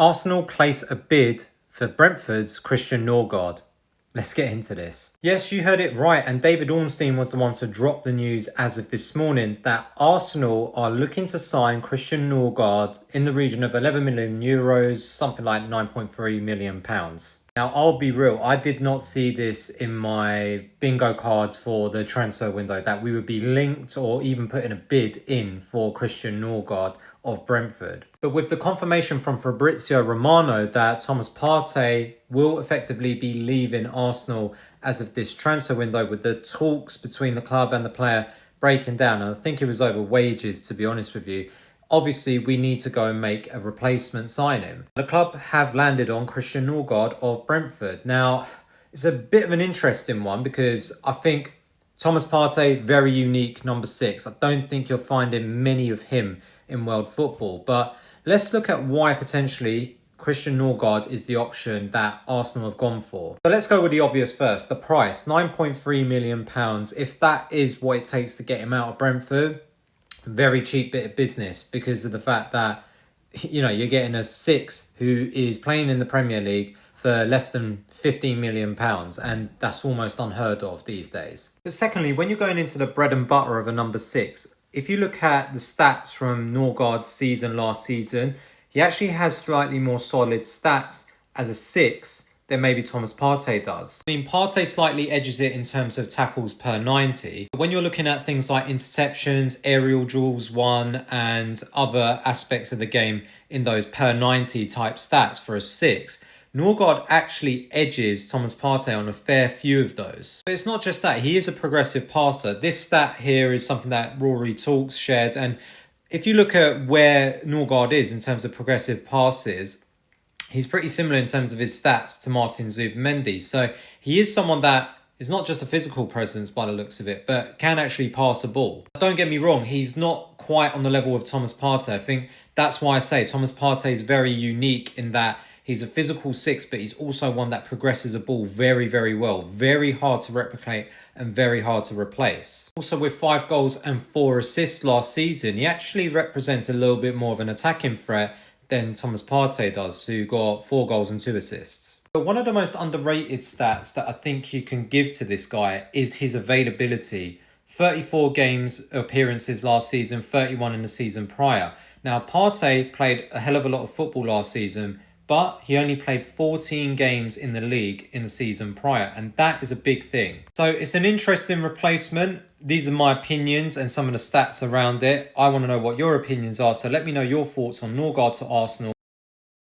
Arsenal place a bid for Brentford's Christian Norgaard. Let's get into this. Yes, you heard it right, and David Ornstein was the one to drop the news as of this morning that Arsenal are looking to sign Christian Norgaard in the region of 11 million euros, something like 9.3 million pounds. Now, I'll be real, I did not see this in my bingo cards for the transfer window that we would be linked or even putting a bid in for Christian Norgaard of Brentford. But with the confirmation from Fabrizio Romano that Thomas Partey will effectively be leaving Arsenal as of this transfer window, with the talks between the club and the player breaking down, and I think it was over wages, to be honest with you, obviously we need to go and make a replacement signing. The club have landed on Christian Norgaard of Brentford. Now, it's a bit of an interesting one because I think Thomas Partey, very unique number 6. I don't think you're finding many of him in world football. But let's look at why potentially Christian Norgaard is the option that Arsenal have gone for. So let's go with the obvious first, the price, £9.3 million. If that is what it takes to get him out of Brentford, very cheap bit of business because of the fact that, you know, you're getting a 6 who is playing in the Premier League for less than £15 million, and that's almost unheard of these days. But secondly, when you're going into the bread and butter of a number 6, if you look at the stats from Norgaard's season last season, he actually has slightly more solid stats as a 6 than maybe Thomas Partey does. I mean, Partey slightly edges it in terms of tackles per 90. But when you're looking at things like interceptions, aerial duels won, and other aspects of the game in those per 90 type stats for a 6, Norgaard actually edges Thomas Partey on a fair few of those. But it's not just that, he is a progressive passer. This stat here is something that Rory Talks shared, and if you look at where Norgaard is in terms of progressive passes, he's pretty similar in terms of his stats to Martin Zubimendi. So he is someone that is not just a physical presence by the looks of it, but can actually pass a ball. Don't get me wrong, he's not quite on the level of Thomas Partey. I think that's why I say Thomas Partey is very unique in that he's a physical 6, but he's also one that progresses a ball very, very well. Very hard to replicate and very hard to replace. Also, with 5 goals and 4 assists last season, he actually represents a little bit more of an attacking threat than Thomas Partey does, who got 4 goals and 2 assists. But one of the most underrated stats that I think you can give to this guy is his availability. 34 games appearances last season, 31 in the season prior. Now, Partey played a hell of a lot of football last season, but he only played 14 games in the league in the season prior, and that is a big thing. So it's an interesting replacement. These are my opinions and some of the stats around it. I want to know what your opinions are, so let me know your thoughts on Norgaard to Arsenal.